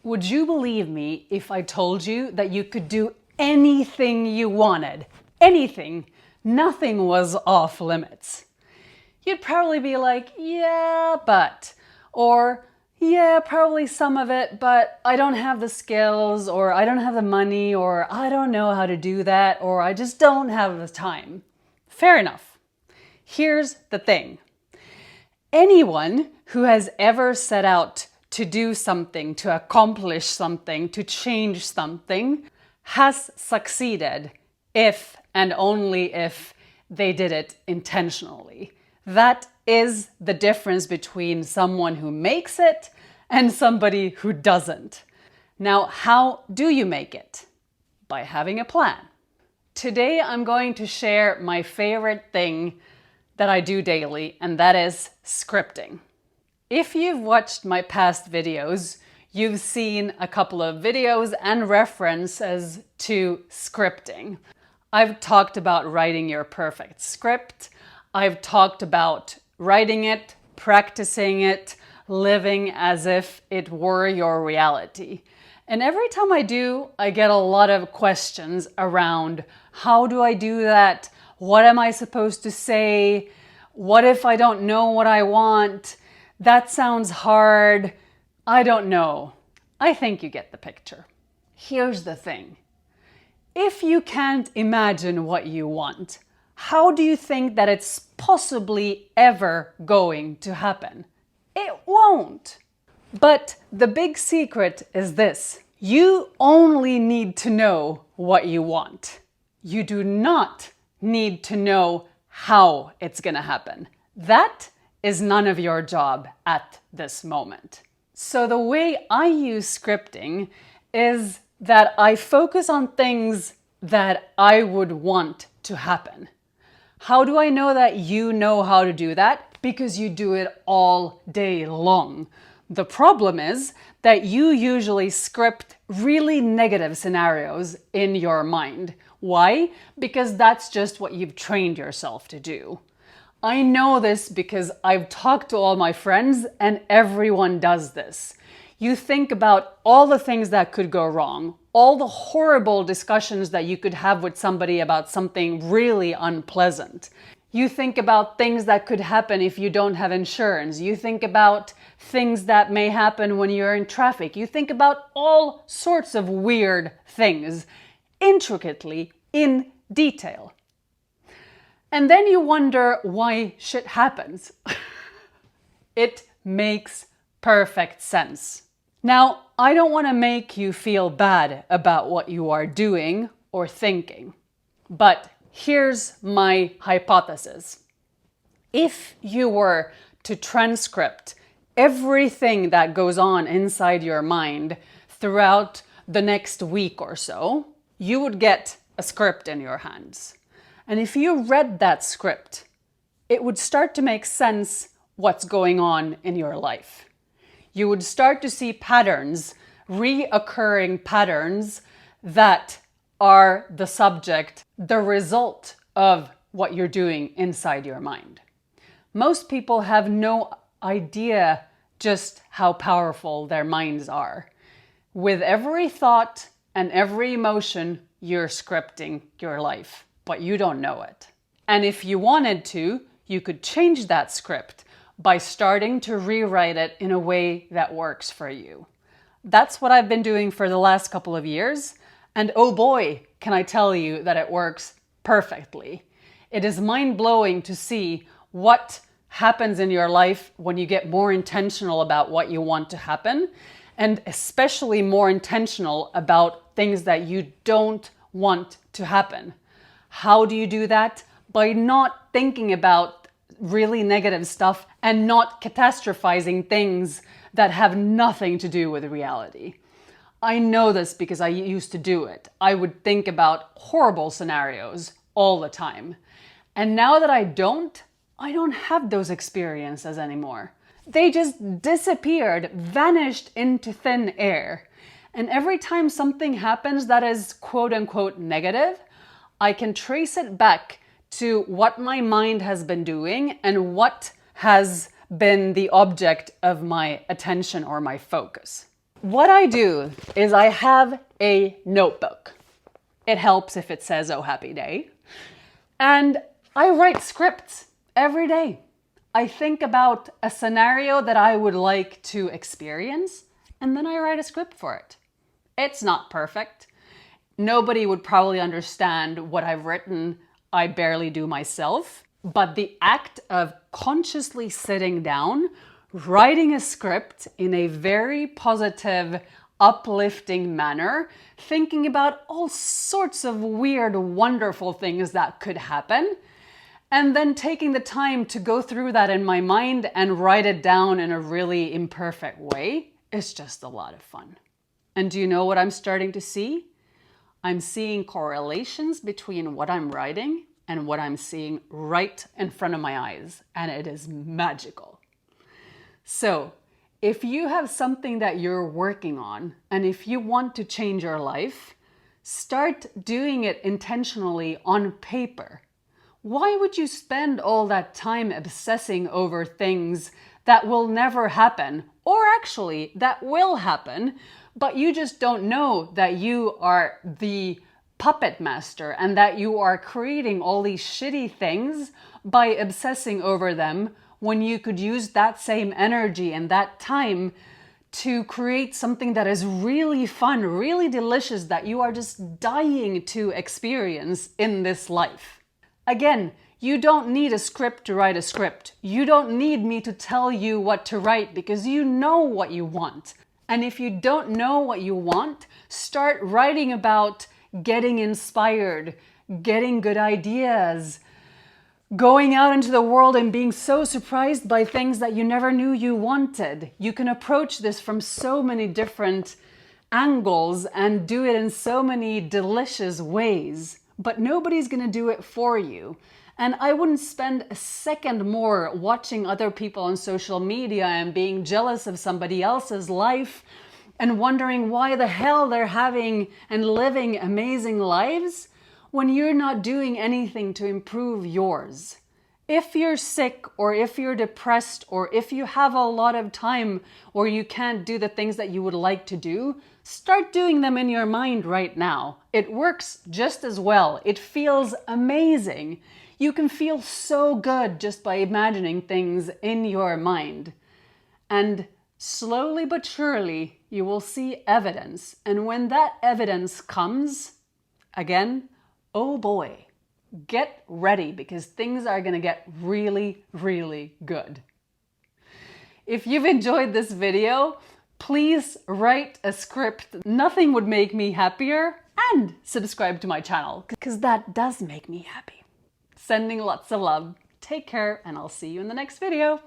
Would you believe me if I told you that you could do anything you wanted? Anything. Nothing was off limits. You'd probably be like, yeah, but, or yeah, probably some of it, but I don't have the skills, or I don't have the money, or I don't know how to do that, or I just don't have the time. Fair enough. Here's the thing. Anyone who has ever set out to do something, to accomplish something, to change something, has succeeded if and only if they did it intentionally. That is the difference between someone who makes it and somebody who doesn't. Now, how do you make it? By having a plan. Today, I'm going to share my favorite thing that I do daily, and that is scripting. If you've watched my past videos, you've seen a couple of videos and references to scripting. I've talked about writing your perfect script. I've talked about writing it, practicing it, living as if it were your reality. And every time I do, I get a lot of questions around how do I do that? What am I supposed to say? What if I don't know what I want? That sounds hard. I don't know. I think you get the picture. Here's the thing. If you can't imagine what you want, how do you think that it's possibly ever going to happen? It won't. But the big secret is this. You only need to know what you want. You do not need to know how it's going to happen. That is none of your job at this moment. So the way I use scripting is that I focus on things that I would want to happen. How do I know that you know how to do that? Because you do it all day long. The problem is that you usually script really negative scenarios in your mind. Why? Because that's just what you've trained yourself to do. I know this because I've talked to all my friends and everyone does this. You think about all the things that could go wrong, all the horrible discussions that you could have with somebody about something really unpleasant. You think about things that could happen if you don't have insurance. You think about things that may happen when you're in traffic. You think about all sorts of weird things, intricately, in detail. And then you wonder why shit happens. It makes perfect sense. Now, I don't want to make you feel bad about what you are doing or thinking, but here's my hypothesis. If you were to transcript everything that goes on inside your mind throughout the next week or so, you would get a script in your hands. And if you read that script, it would start to make sense what's going on in your life. You would start to see patterns, reoccurring patterns that are the subject, the result of what you're doing inside your mind. Most people have no idea just how powerful their minds are. With every thought and every emotion, you're scripting your life, but you don't know it. And if you wanted to, you could change that script by starting to rewrite it in a way that works for you. That's what I've been doing for the last couple of years. And oh boy, can I tell you that it works perfectly. It is mind-blowing to see what happens in your life when you get more intentional about what you want to happen, and especially more intentional about things that you don't want to happen. How do you do that? By not thinking about really negative stuff and not catastrophizing things that have nothing to do with reality. I know this because I used to do it. I would think about horrible scenarios all the time. And now that I don't have those experiences anymore. They just disappeared, vanished into thin air. And every time something happens that is quote unquote negative, I can trace it back to what my mind has been doing and what has been the object of my attention or my focus. what I do is I have a notebook. It helps if it says, "Oh, happy day." And I write scripts every day. I think about a scenario that I would like to experience, and then I write a script for it. It's not perfect. Nobody would probably understand what I've written. I barely do myself. But the act of consciously sitting down, writing a script in a very positive, uplifting manner, thinking about all sorts of weird, wonderful things that could happen, and then taking the time to go through that in my mind and write it down in a really imperfect way, is just a lot of fun. And do you know what I'm starting to see? I'm seeing correlations between what I'm writing and what I'm seeing right in front of my eyes, and it is magical. So, if you have something that you're working on, and if you want to change your life, start doing it intentionally on paper. Why would you spend all that time obsessing over things that will never happen, or actually that will happen, but you just don't know that you are the puppet master and that you are creating all these shitty things by obsessing over them, when you could use that same energy and that time to create something that is really fun, really delicious, that you are just dying to experience in this life. Again, you don't need a script to write a script. You don't need me to tell you what to write, because you know what you want. And if you don't know what you want, start writing about getting inspired, getting good ideas, going out into the world and being so surprised by things that you never knew you wanted. You can approach this from so many different angles and do it in so many delicious ways, but nobody's going to do it for you. And I wouldn't spend a second more watching other people on social media and being jealous of somebody else's life and wondering why the hell they're having and living amazing lives when you're not doing anything to improve yours. If you're sick, or if you're depressed, or if you have a lot of time or you can't do the things that you would like to do, start doing them in your mind right now. It works just as well. It feels amazing. You can feel so good just by imagining things in your mind. And slowly but surely, you will see evidence. And when that evidence comes, again, oh boy, get ready, because things are going to get really, really good. If you've enjoyed this video, please write a script. Nothing would make me happier. And subscribe to my channel, because that does make me happy. Sending lots of love. Take care, and I'll see you in the next video.